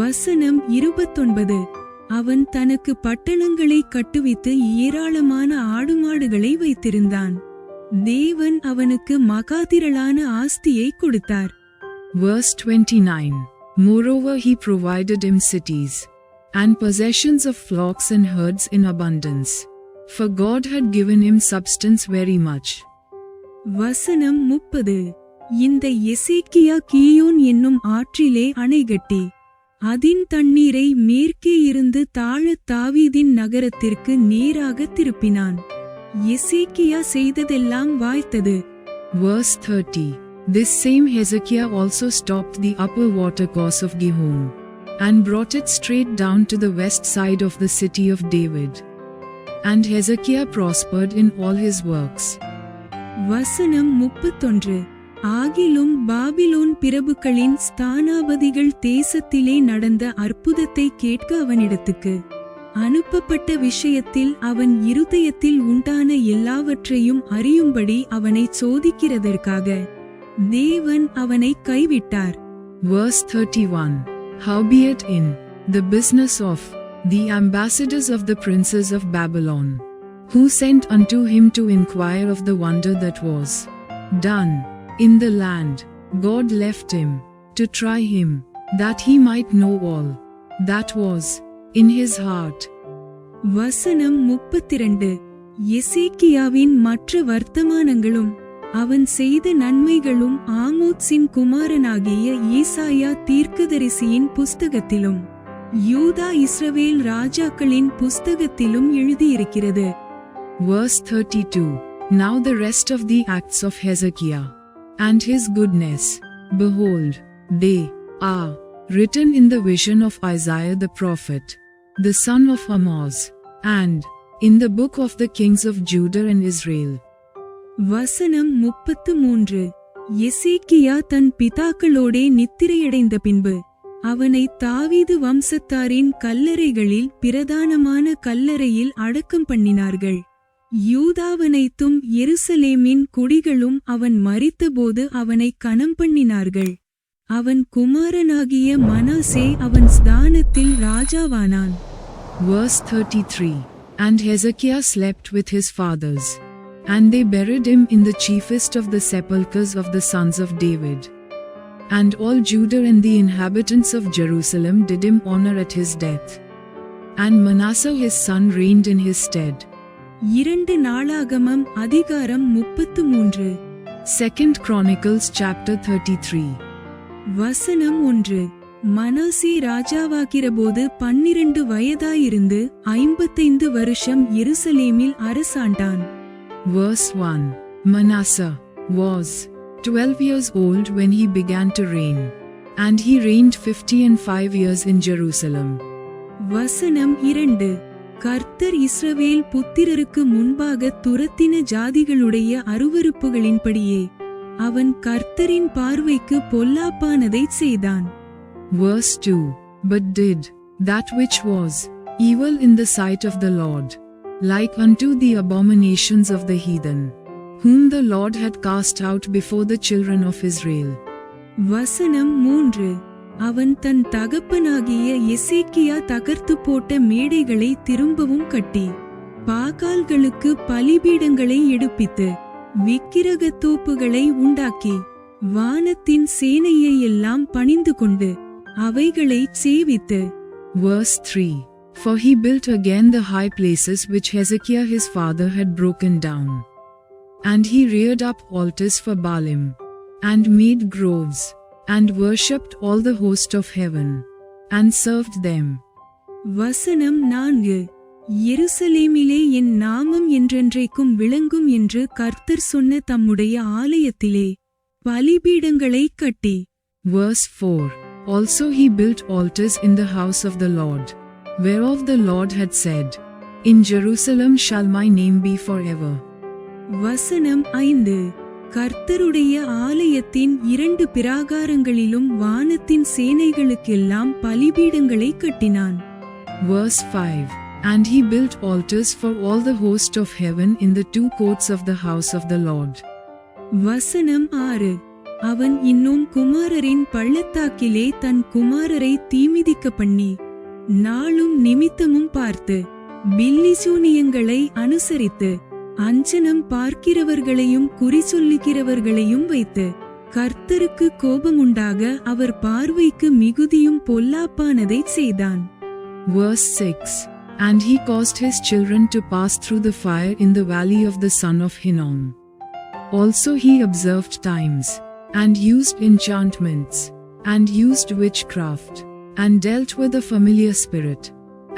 வசனம் 29. அவன் தனக்கு பட்டணங்களை கட்டுவித்து ஏராளமான ஆடுமாடுகளை வைத்திருந்தான். தேவன் அவனுக்கு மகாதிரளான ஆஸ்தியை கொடுத்தார். Verse 29. Moreover he provided him cities, and possessions of flocks and herds in abundance, for God had given him substance very much. வசனம் 30. இந்த எசேக்கியா கீயோன் என்னும் ஆற்றிலே அணைகட்டி அதின் தண்ணீரை மேற்கே இருந்து தாழத் தாவீதின் நகரத்திற்கு நேராக திருப்பினான். எசேக்கியா செய்ததெல்லாம் வாய்த்தது. Verse 30. This same Hezekiah also stopped the upper watercourse of Gihon, and brought it straight down to the west side of the city of David. And Hezekiah prospered in all his works. வசனம் 31. ஆகிலும் Babylon பிரபுக்களின் ஸ்தானாபதிகள் தேசத்திலே நடந்த அற்புதத்தை கேட்க அவனிடத்துக்கு அனுப்பப்பட்ட விஷயத்தில் அவன் இருதயத்தில் உண்டான எல்லாவற்றையும் அறியும்படி அவனை சோதிக்கிறதற்காக தேவன் அவனை கைவிட்டார். Verse 31. Howbeit in the business of the ambassadors of the princes of Babylon, who sent unto him to inquire of the wonder that was done in the land, God left him to try him, that he might know all that was in his heart. வசனம் 32. எசேக்கியாவின் மற்ற வர்த்தமானங்களும் அவன் செய்த நன்மைகளும் ஆமோத்சின் குமாரனாகிய ஏசாயா தீர்க்கதரிசியின் புஸ்தகத்திலும் யூதா இஸ்ரவேல் ராஜாக்களின் புஸ்தகத்திலும் எழுதியிருக்கிறது. Verse 32. Now the rest of the acts of Hezekiah, and his goodness, behold, they are written in the vision of Isaiah the prophet, the son of Amoz, and in the book of the kings of Judah and Israel. வசனம் 33. எசேக்கியா தன் பிதாக்களோடே நித்திரையடைந்த பின்பு அவனை தாவீது வம்சத்தாரின் கல்லறைகளில் பிரதானமான கல்லறையில் அடக்கம் பண்ணினார்கள். யூதாவனைத்தும் எருசலேமின் குடிகளும் அவன் மரித்தபோது அவனை கனம் பண்ணினார்கள். அவன் குமாரனாகிய மனாசே அவன் ஸ்தானத்தில் ராஜாவானான். Verse 33. And Hezekiah slept with his fathers, and they buried him in the chiefest of the sepulchres of the sons of David. And all Judah and the inhabitants of Jerusalem did him honor at his death. And Manasseh his son reigned in his stead. 2 நாளாகமம் அதிகாரம் 33. 2 Chronicles chapter 33. வசனம் 1. மனாசே ராஜாவாகிறபோது 12 வயதாயிருந்து 55 வருஷம் எருசலேமில் அரசாண்டான். Verse 1. Manasseh was 12 years old when he began to reign, and he reigned 55 years in Jerusalem. வசனம் 2. கர்த்தர் இஸ்ரவேல் புத்திரருக்கு முன்பாக துரத்தின ஜாதிகளுடைய அருவருப்புகளின்படியே அவன் கர்த்தரின் பார்வைக்கு பொல்லாப்பானதைச் செய்தான். Verse 2. But did that which was evil in the sight of the Lord, like unto the abominations of the heathen, whom the Lord had cast out before the children of Israel. வசனம் 3. அவன் தன் தகப்பனாகிய எசேக்கியா தகர்த்து போட்ட மேடைகளை திரும்பவும் கட்டி பாகால்களுக்கு பலிபீடங்களை எடுப்பித்து விக்கிரகத்தோப்புகளை உண்டாக்கி வானத்தின் சேனையை எல்லாம் பணிந்து கொண்டு அவைகளைச் சேவித்து. Verse 3. For he built again the high places which Hezekiah his father had broken down. And he reared up altars for Baalim, and made groves, and worshipped all the host of heaven, and served them. வசனம் 4. எருசலேமிலே என் நாமம் என்றென்றைக்கும் விளங்கும் என்று கர்த்தர் சொன்ன தம்முடைய ஆலயத்திலே பலிபீடங்களைக் கட்டி. Verse 4. Also he built altars in the house of the Lord, whereof the Lord had said, In Jerusalem shall my name be forever. வசனம் 5. கர்த்தருடைய ஆலயத்தின் 2 பிராகாரங்களிலும் வானத்தின் சேனைகளுக்கெல்லாம் பலிபீடங்களை கட்டினான். Verse 5. And he built altars for all the host of heaven in the 2 courts of the house of the Lord. வசனம் 6. அவன் இன்னும் குமாரரின் பள்ளத்தாக்கிலே தன் குமாரரை தீமிதிக்க பண்ணி நாளும் நிமித்தமும் பார்த்து பில்லிசூனியங்களை அனுசரித்து அஞ்சனம் பார்க்கிறவர்களையும் குறிசொல்லுகிறவர்களையும் வைத்து கர்த்தருக்கு கோபமுண்டாக அவர் பார்வைக்கு மிகுதியும் பொல்லாப்பானதைச் செய்தான். Verse 6. And he caused his children to pass through the fire in the valley of the son of Hinnom. Also he observed times, and used enchantments, and used witchcraft, and dealt with a familiar spirit,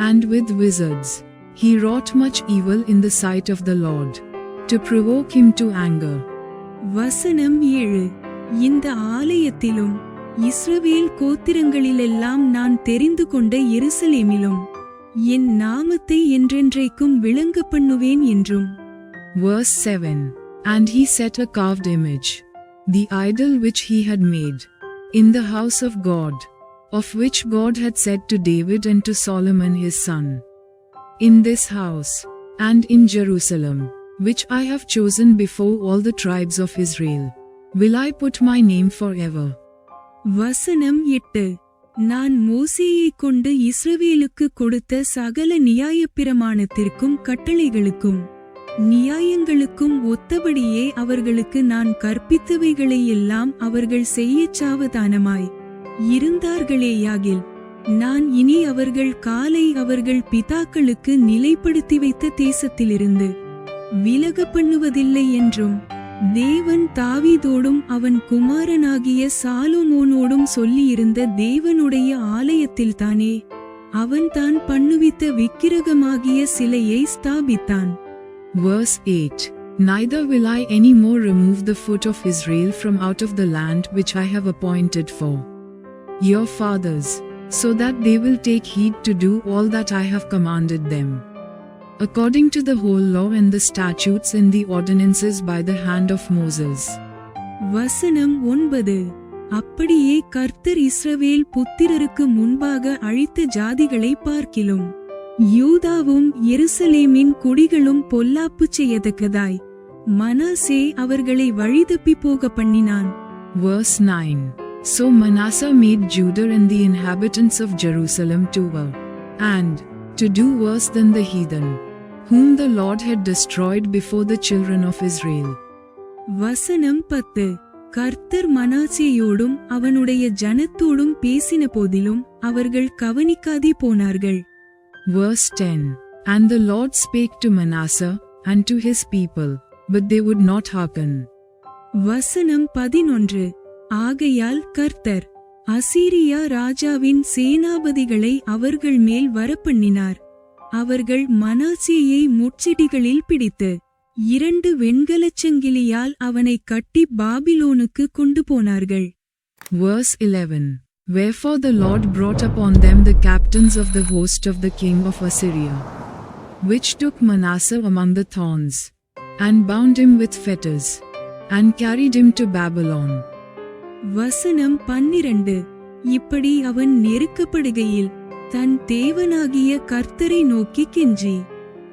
and with wizards. He wrought much evil in the sight of the Lord, to provoke him to anger. வசனம் 7. இந்த ஆலயத்திலும் இஸ்ரவேல் கோத்திரங்களிலெல்லாம் நான் தெரிந்து கொண்ட எருசலேமிலும் என் நாமத்தை என்றென்றைக்கும் விளங்க பண்ணுவேன் என்றும். Verse 7. And he set a carved image, the idol which he had made, in the house of God, of which God had said to David and to Solomon his son, in this house, and in Jerusalem, which I have chosen before all the tribes of Israel, will I put my name forever. வசனம் 8. நான் மோசேயைக் கொண்டு இஸ்ரவேலுக்கு கொடுத்த சகல நியாயப்பிரமாணத்திற்கும் கட்டளைகளுக்கும் நியாயங்களுக்கும் ஒத்தபடியே அவர்களுக்கு நான் கற்பித்தவைகளையெல்லாம் அவர்கள் செய்யச் சாவதானமாய் இருந்தார்களேயாகில் நான் இனி அவர்கள் காலை அவர்கள் பிதாக்களுக்கு நிலைப்படுத்தி வைத்த தேசத்திலிருந்து விலக பண்ணுவதில்லை என்றும் தேவன் தாவீதோடும் அவன் குமாரனாகிய சாலொமோனோடும் சொல்லியிருந்த தேவனுடைய ஆலயத்தில்தானே அவன் தான் பண்ணுவித்த விக்கிரகமாகிய சிலையை ஸ்தாபித்தான். Verse 8. Neither will I any more remove the foot of Israel from out of the land which I have appointed for your fathers, so that they will take heed to do all that I have commanded them, according to the whole law and the statutes and the ordinances by the hand of Moses. வசனம் 9. அப்படியே கர்த்தர் இஸ்ரவேல் புத்திரருக்கு முன்பாக அழித்த ஜாதிகளை பார்க்கிலும் யூதாவும் எருசலேமின் குடிகளும் பொல்லாப்பு செய்யத்தக்கதாய் மனாசே அவர்களை வழிதப்பி போக பண்ணினான். Verse 9. So Manasseh made Judah and the inhabitants of Jerusalem to err, and to do worse than the heathen, whom the Lord had destroyed before the children of Israel. வசனம் 10. கர்த்தர் மனாசேயோடும் அவனுடைய ஜனத்தோடும் பேசின போதிலும் அவர்கள் கவனிக்காதே போனார்கள். Verse 10. And the Lord spake to Manasseh and to his people, but they would not hearken. வசனம் 11. ஆகையால் கர்த்தர் அசீரியா ராஜாவின் சேனாபதிகளை அவர்கள் மேல் வரப்பண்ணினார். அவர்கள் மனாசேயை முட்செடிகளில் பிடித்து 2 வெண்கலச் சங்கிலியால் அவனை கட்டி பாபிலோனுக்கு கொண்டு போனார்கள். Verse 11. Wherefore the Lord brought upon them the captains of the host of the king of Assyria, which took Manasseh among the thorns, and bound him with fetters, and carried him to Babylon. வசனம் 12. இப்படி அவன் நெருக்கப்படுகையில் தன் தேவனாகிய கர்த்தரை நோக்கி கெஞ்சி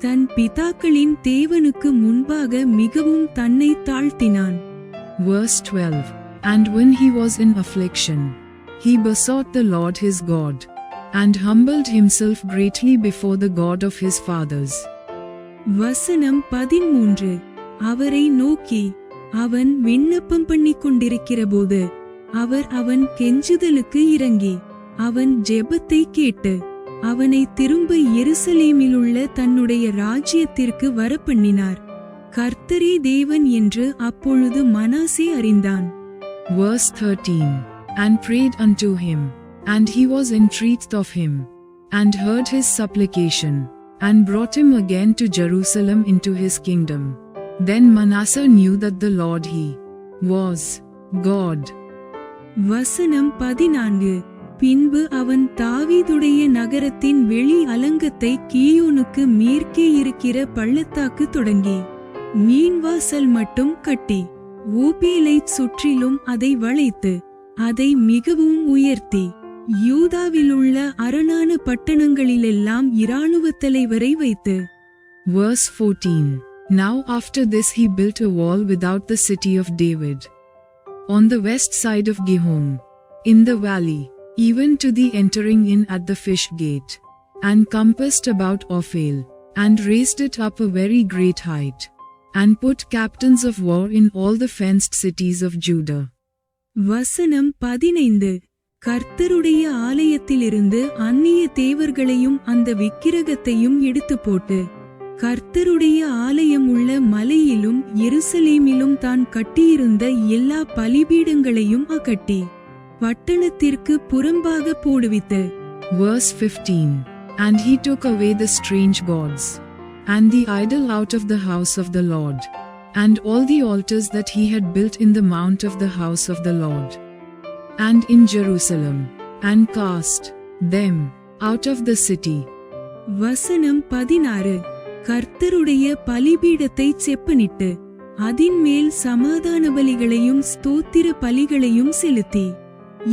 தன் பிதாக்களின் தேவனுக்கு முன்பாக மிகவும் தன்னை தாழ்த்தினான். Verse 12. And when he was in affliction, he besought the Lord his God, and humbled himself greatly before the God of his fathers. வசனம் 13. அவரை நோக்கி அவன் விண்ணப்பம் பண்ணிக் கொண்டிருக்கிறபோது அவர் அவன் கெஞ்சுதலுக்கு இறங்கி அவன் ஜெபத்தை கேட்டு அவனை திரும்ப எருசலேமிலுள்ள தன்னுடைய ராஜ்யத்திற்கு வரப்பண்ணினார். கர்த்தரே தேவன் என்று அப்பொழுது மனாசே அறிந்தான். Verse 13. And prayed unto him, and he was entreated of him, and heard his supplication, and brought him again to Jerusalem into his kingdom. Then Manasseh knew that the Lord he was God. வசனம் 14. பின்பு அவன் தாவீதுடைய நகரத்தின் வெளி அலங்கத்தை கீயோனுக்கு மேற்கே இருக்கிற பள்ளத்தாக்கு தொடங்கி மீன்வாசல் மட்டும் கட்டி ஊபேலைச் சுற்றிலும் அதை வளைத்து அதை மிகவும் உயர்த்தி யூதாவிலுள்ள அரணான பட்டணங்களிலெல்லாம் இராணுவத் தலைவரை வைத்து. Verse 14. Now after this he built a wall without the city of David, on the west side of Gihon, in the valley, even to the entering in at the fish gate, and compassed about Ophel, and raised it up a very great height, and put captains of war in all the fenced cities of Judah. வசனம் 15. கர்த்தருடைய ஆலயத்திலிருந்து அந்நிய தேவர்களையும் அந்த விக்கிரகத்தையும் எடுத்து போட்டு, கர்த்தருடைய ஆலயம் உள்ள மலையிலும் எருசலேமிலும் தான் கட்டியிருந்த எல்லா பலிபீடங்களையும் அகட்டி பட்டணத்திற்கு புறம்பாக போடுவித்து. Verse 15. And he took away the strange gods, and the idol out of the house of the Lord, and all the altars that he had built in the mount of the house of the Lord, and in Jerusalem, and cast them out of the city. வசனம் 16. கர்த்தருடைய பலிபீடத்தை செப்பனிட்டு அதின்மேல் சமாதான பலிகளையும் ஸ்தோத்திர பலிகளையும் செலுத்தி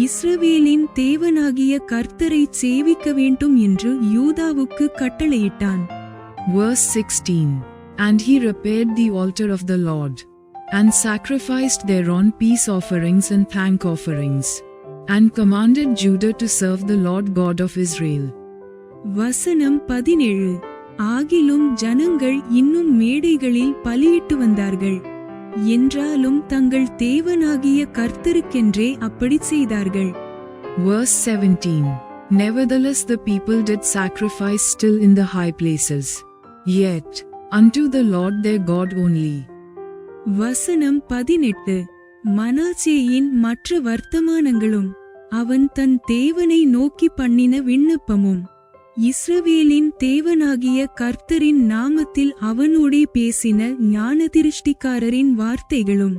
இஸ்ரவேலின் தேவனாகிய கர்த்தரை சேவிக்க வேண்டும் என்று யூதாவுக்கு கட்டளையிட்டான். Verse 16. And he repaired the altar of the Lord, and sacrificed thereon peace offerings and thank offerings, and commanded Judah to serve the Lord God of Israel. வசனம் 17. ஆகிலும் ஜனங்கள் இன்னும் மேடைகளில் பலியிட்டு வந்தார்கள், என்றாலும் தங்கள் தேவனாகிய கர்த்தருக்கென்றே அப்படி செய்தார்கள். Verse 17. Nevertheless the people did sacrifice still in the high places, yet unto the Lord their God only. வசனம் 18. மனாசேயின் மற்ற வர்த்தமானங்களும் அவன் தன் தேவனை நோக்கி பண்ணின விண்ணப்பமும் இஸ்ரவேலின் தேவனாகிய கர்த்தரின் நாமத்தில் அவனோடே பேசின ஞானதிருஷ்டிக்காரரின் வார்த்தைகளும்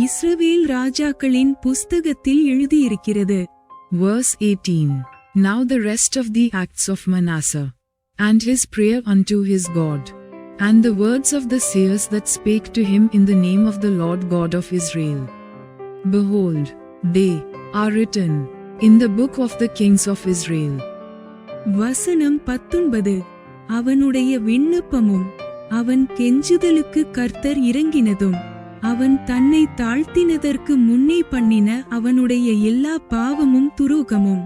இஸ்ரவேல் ராஜாக்களின் புஸ்தகத்தில் எழுதியிருக்கிறது. Verse 18. Now the rest of the acts of Manasseh, and his prayer unto his God, and the words of the seers that spake to him in the name of the Lord God of Israel, behold, they are written in the book of the kings of Israel. வசனம் 19. அவனுடைய விண்ணப்பமும் அவன் கெஞ்சுதலுக்கு கர்த்தர் இறங்கினதும் அவன் தன்னை தாழ்த்தினதற்கு முன்னே பண்ணின அவனுடைய எல்லா பாவமும் துரோகமும்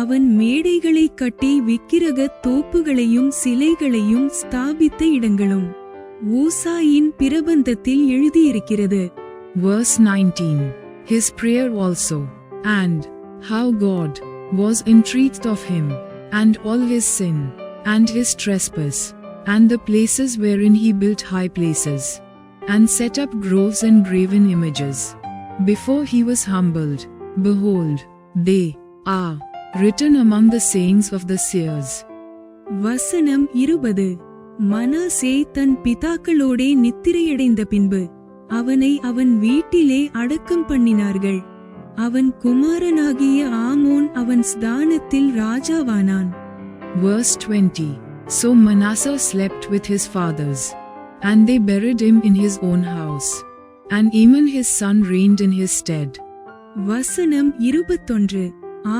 அவன் மேடைகளை கட்டி விக்கிரக தோப்புகளையும் சிலைகளையும் ஸ்தாபித்த இடங்களும் ஊசாயின் பிரபந்தத்தில் எழுதியிருக்கிறது. Verse 19. His prayer also, and how God was entreated of him, and all his sin, and his trespass, and the places wherein he built high places, and set up groves and graven images. Before he was humbled, behold, they are written among the sayings of the seers. வசனம் 20. மனாசே தன் பிதாக்களோடே நித்திரையடைந்த பின்பு அவனை அவன் வீட்டிலே அடக்கம் பண்ணினார்கள். அவன் குமாரனாகிய ஆமோன் அவன் ஸ்தானத்தில் ராஜாவானான். Verse 20. So Manasseh slept with his fathers, and they buried him in his own house, and Amon his son reigned in his stead. வசனம் 21.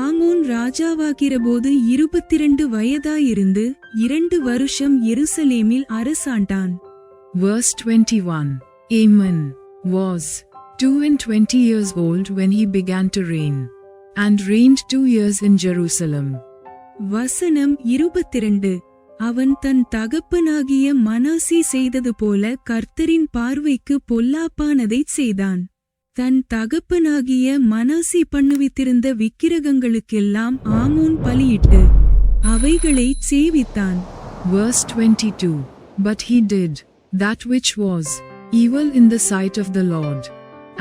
ஆமோன் ராஜாவாகிறபோது 22 வயதாயிருந்து 2 வருஷம் எருசலேமில் அரசாண்டான். Verse 21. Amon was 22 years old when he began to reign, and reigned 2 years in Jerusalem. வசனம் 22. அவன் தன் தகப்பனாகிய மனாசே செய்தது போல கர்த்தரின் பார்வைக்கு பொல்லாப்பானதைச் செய்தான். தன் தகப்பனாகிய மனாசே பண்ணுவித்திருந்த விக்கிரகங்களுக்கெல்லாம் ஆமோன் பலியிட்டு அவைகளைச் சேவித்தான். Verse 22. But he did that which was evil in the sight of the Lord,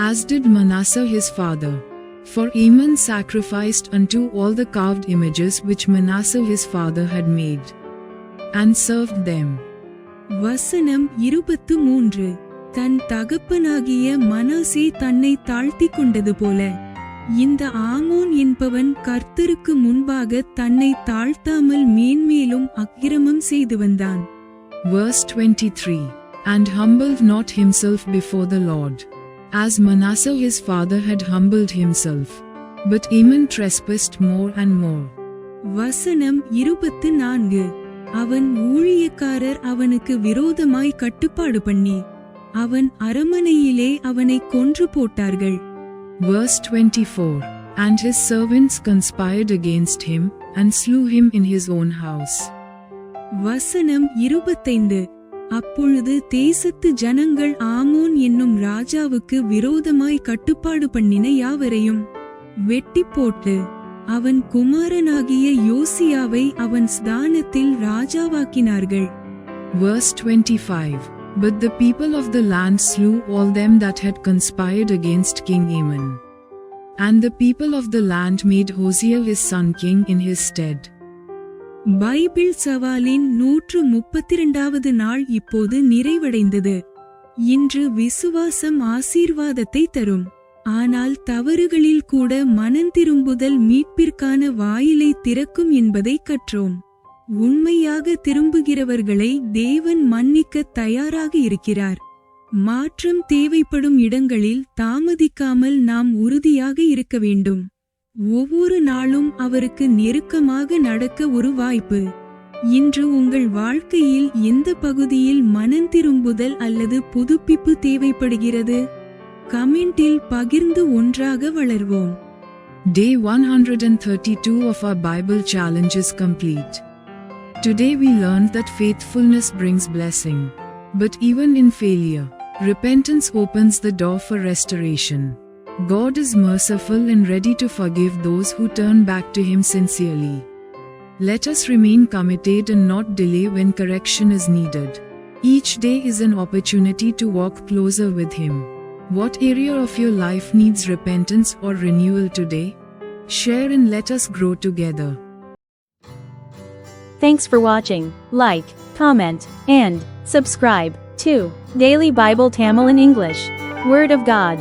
as did Manasseh his father. For Amon sacrificed unto all the carved images which Manasseh his father had made, and served them. வசனம் 23. தன் தகப்பனாகிய மனாசே தன்னை தாழ்த்திக் கொண்டது போல இந்த ஆமோன் என்பவன் கர்த்தருக்கு முன்பாக தன்னை தாழ்த்தாமல் மேன்மேலும் அக்கிரமம் செய்து வந்தான். Verse 23. And humbled not himself before the Lord, as Manasseh his father had humbled himself, But Aman trespassed more and more. வசனம் 24. அவன் ஊழியக்காரர் அவனுக்கு விரோதமாய் கட்டுப்பாடு பண்ணி அவன் அரமனையிலே அவனை கொன்று போட்டார்கள். Verse 24. And his servants conspired against him, and slew him in his own house. வசனம் 25. அப்பொழுது தேசத்து ஜனங்கள் ஆமோன் என்னும் ராஜாவுக்கு விரோதமாய் கட்டுப்பாடு பண்ணின யாவரையும் வெட்டி போட்டு அவன் குமாரனாகிய யோசியாவை அவன் ஸ்தானத்தில் ராஜாவாக்கினார்கள். Verse 25. But the people of the land slew all them that had conspired against King Aman. And the people of the land made Hosea his son king in his stead. Bible சவாலின் 132வது நாள் இப்போது நிறைவடைந்தது. இன்று விசுவாசம் ஆசீர்வாதத்தை தரும். ஆனால் தவறுகளில் கூட மனந்திரும்புதல் மீட்பிற்கான வாயிலை திறக்கும் என்பதை கற்றோம். உண்மையாக திரும்புகிறவர்களை தேவன் மன்னிக்க தயாராக இருக்கிறார். மாற்றம் தேவைப்படும் இடங்களில் தாமதிக்காமல் நாம் உறுதியாக இருக்க வேண்டும். ஒவ்வொரு நாளும் அவருக்கு நெருக்கமாக நடக்க ஒரு வாய்ப்பு. இன்று உங்கள் வாழ்க்கையில் எந்த பகுதியில் மனந்திரும்புதல் அல்லது புதுப்பிப்பு தேவைப்படுகிறது? கமெண்டில் பகிர்ந்து ஒன்றாக வளர்வோம். Day 132 of our Bible challenge is complete. Today we learned that faithfulness brings blessing. But even in failure, repentance opens the door for restoration. God is merciful and ready to forgive those who turn back to Him sincerely. Let us remain committed and not delay when correction is needed. Each day is an opportunity to walk closer with Him. What area of your life needs repentance or renewal today? Share and let us grow together. Thanks for watching. Like, comment, and subscribe to Daily Bible Tamil in English. Word of God.